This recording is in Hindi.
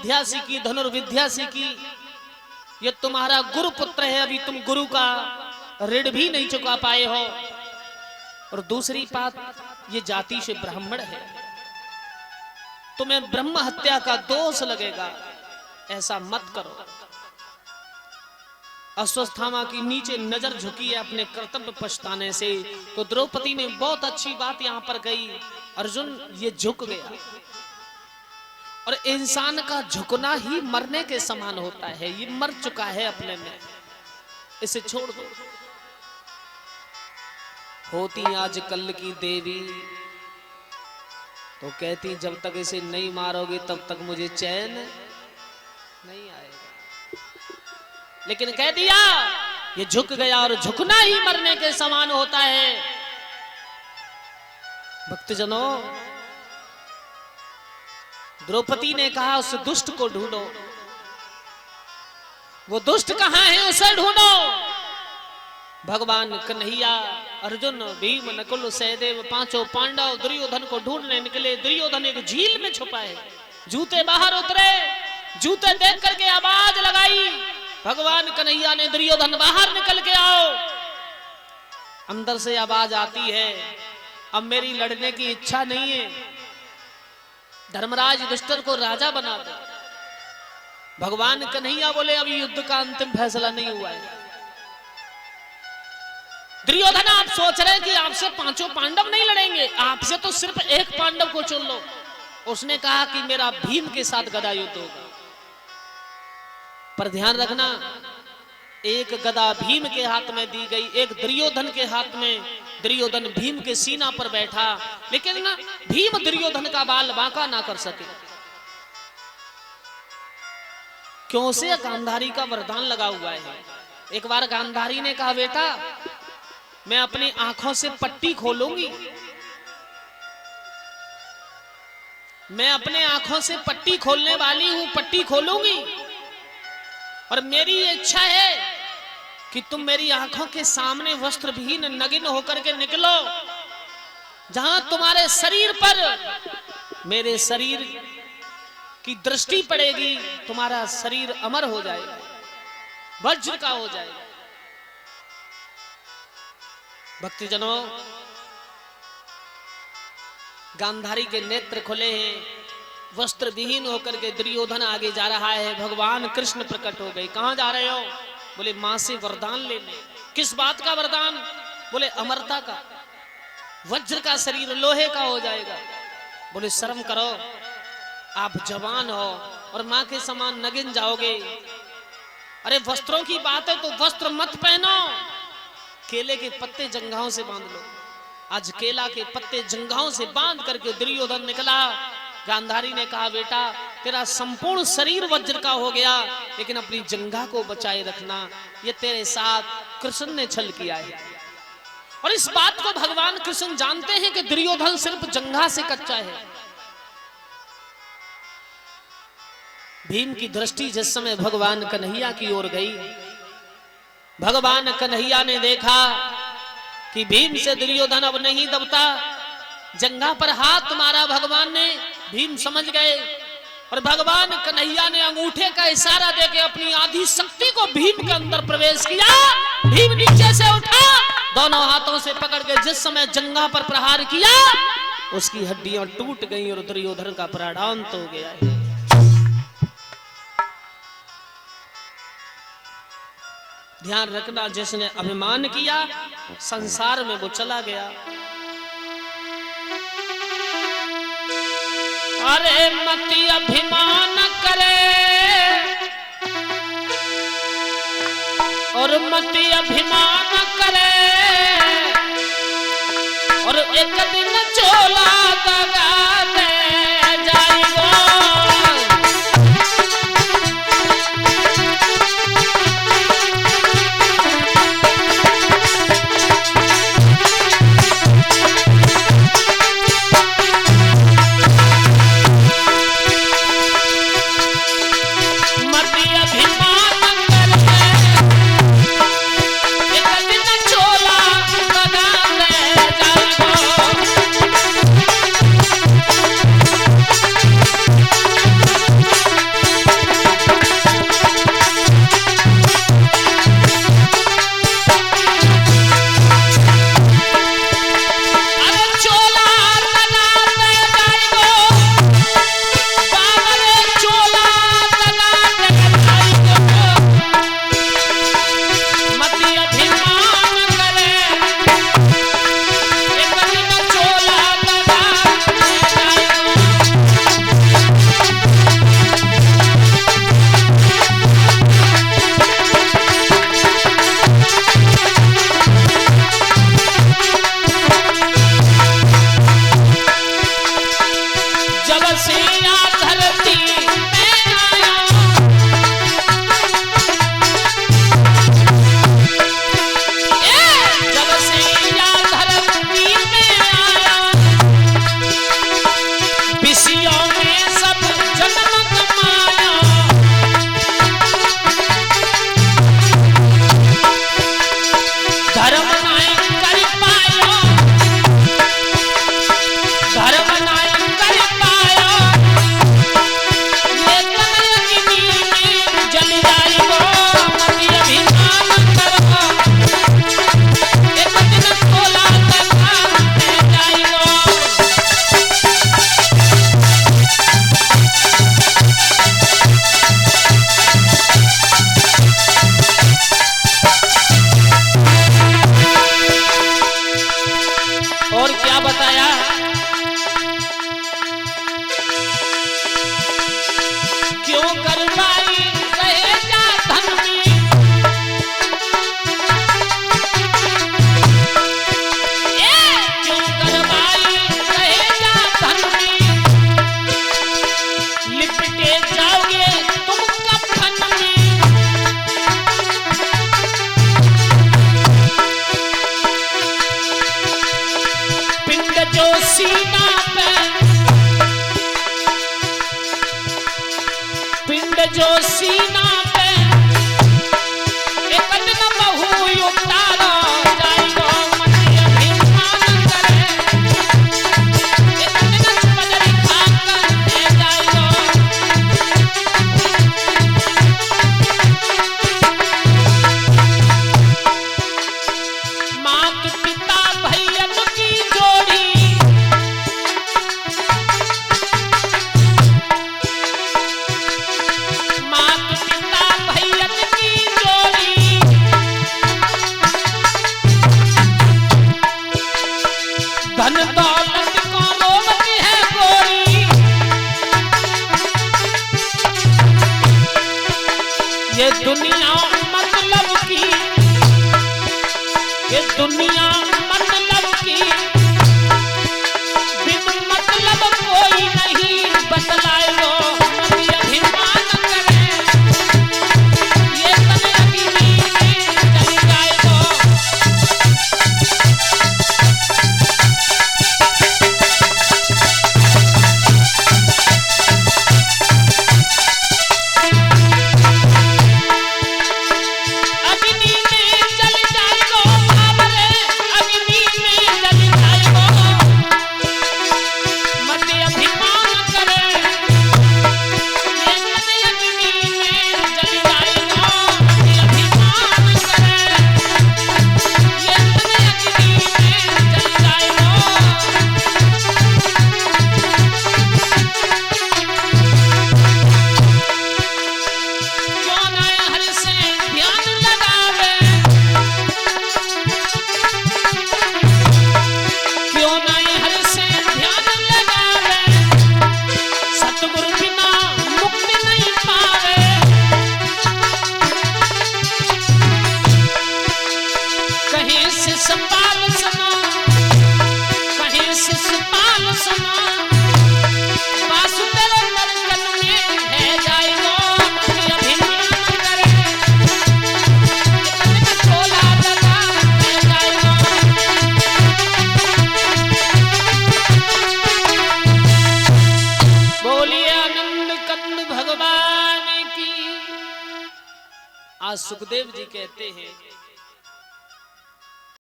विद्या सीखी, धनुर्विद्या सीखी, ये तुम्हारा गुरु पुत्र है, अभी तुम गुरु का ऋण भी नहीं चुका पाए हो। और दूसरी बात, ये जाति से ब्राह्मण है, तुम्हें ब्रह्म हत्या का दोष लगेगा, ऐसा मत करो। अश्वत्थामा की नीचे नजर झुकी है अपने कर्तव्य पछताने से। तो द्रौपदी ने बहुत अच्छी बात यहां पर कही, अर्जुन ये झुक गया, और इंसान का झुकना ही मरने के समान होता है। ये मर चुका है अपने में, इसे छोड़ दो। होती आज कल की देवी तो कहती जब तक इसे नहीं मारोगे तब तक मुझे चैन नहीं आएगा, लेकिन कह दिया ये झुक गया, और झुकना ही मरने के समान होता है। भक्तजनों, द्रौपदी ने कहा उस दुष्ट को ढूंढो, वो दुष्ट कहां है उसे ढूंढो। भगवान कन्हैया, अर्जुन, भीम, नकुल, सहदेव, पांचों पांडव दुर्योधन को ढूंढने निकले। दुर्योधन एक झील में छुपा है, जूते बाहर उतरे, जूते देख करके आवाज लगाई। भगवान कन्हैया ने, दुर्योधन बाहर निकल के आओ। अंदर से आवाज आती है, अब मेरी लड़ने की इच्छा नहीं है, धर्मराज युधिष्ठिर को राजा बना दो। भगवान कन्हैया बोले अभी युद्ध का अंतिम फैसला नहीं हुआ है। दुर्योधन, आप सोच रहे हैं कि आपसे पांचों पांडव नहीं लड़ेंगे, आपसे तो सिर्फ एक पांडव को चुन लो। उसने कहा कि मेरा भीम के साथ गदा युद्ध होगा। पर ध्यान रखना, एक गदा भीम के हाथ में दी गई, एक दुर्योधन के हाथ में। दुर्योधन भीम के सीना पर बैठा, लेकिन ना भीम दुर्योधन का बाल बांका ना कर सके। क्यों से? गांधारी का वरदान लगा हुआ है। एक बार गांधारी ने कहा बेटा मैं अपनी आंखों से पट्टी खोलूंगी, मैं अपने आंखों से पट्टी खोलने वाली हूं, पट्टी खोलूंगी, और मेरी इच्छा है कि तुम मेरी आंखों के सामने वस्त्रविहीन नग्न होकर के निकलो। जहां तुम्हारे शरीर पर मेरे शरीर की दृष्टि पड़ेगी, तुम्हारा शरीर अमर हो जाएगा, वज्र का हो जाएगा। भक्तजनों, गांधारी के नेत्र खुले हैं, वस्त्र विहीन होकर के दुर्योधन आगे जा रहा है। भगवान कृष्ण प्रकट हो गए। कहां जा रहे हो? बोले मां से वरदान लेने। किस बात का वरदान? बोले अमरता का, वज्र का शरीर लोहे का हो जाएगा। बोले शर्म करो, आप जवान हो और मां के समान नगिन जाओगे। अरे वस्त्रों की बात है तो वस्त्र मत पहनो, केले के पत्ते जंघाओं से बांध लो। आज केला के पत्ते जंघाओं से बांध करके दुर्योधन निकला। गांधारी ने कहा बेटा तेरा संपूर्ण शरीर वज्र का हो गया, लेकिन अपनी जंघा को बचाए रखना, ये तेरे साथ कृष्ण ने छल किया है। और इस बात को भगवान कृष्ण जानते हैं कि दुर्योधन सिर्फ जंघा से कच्चा है। भीम की दृष्टि जिस समय भगवान कन्हैया की ओर गई, भगवान कन्हैया ने देखा कि भीम से दुर्योधन अब नहीं दबता। जंघा पर हाथ मारा भगवान ने, भीम समझ गए, और भगवान कन्हैया ने अंगूठे का इशारा देके अपनी आधी शक्ति को भीम के अंदर प्रवेश किया। भीम नीचे से उठा, दोनों हाथों से पकड़ के जिस समय जंघा पर प्रहार किया, उसकी हड्डियां टूट गई और दुर्योधन का प्राणांत हो गया है। ध्यान रखना, जिसने अभिमान किया संसार में वो चला गया। अरे मति अभिमान करे और मति अभिमान करे, और एक दिन चोला दगा दे जाएगा। के जो सीना पे एक दिन बहु उतारा जाइयो मति अभिमान करे एक दिन बदरी खाकर ले जाइयो मात पिता भैयन की जोड़ी मात पिता भैयन की जोड़ी धन दौलत को रोकती है गोरी ये दुनिया मतलब की ये दुनिया मतलब की बिन मतलब कोई नहीं बतलाए लो मति अभिमान करे ये तन अग्नि में जल जाए लो अग्नि में जल जाए लो बाबरे अग्नि में जल जाए लो मति अभिमान करे ये तन अग्नि में जल जाए लो मति अभिमान करे ये तन अग्नि में जल जाए लो क्यों ना हर से ध्यान लगावे क्यों ना हर से ध्यान लगावे सतगुरु बिना मुक्ति नहीं पावे कहीं से सपाल सुना कहीं से सपाल सुना वासुदेव नरकन में है जाएगो मति अभिमान करे इतने में छोला लगा है जाएगो बोलिए आनंद कंद भगवान की। आज सुखदेव जी कहते हैं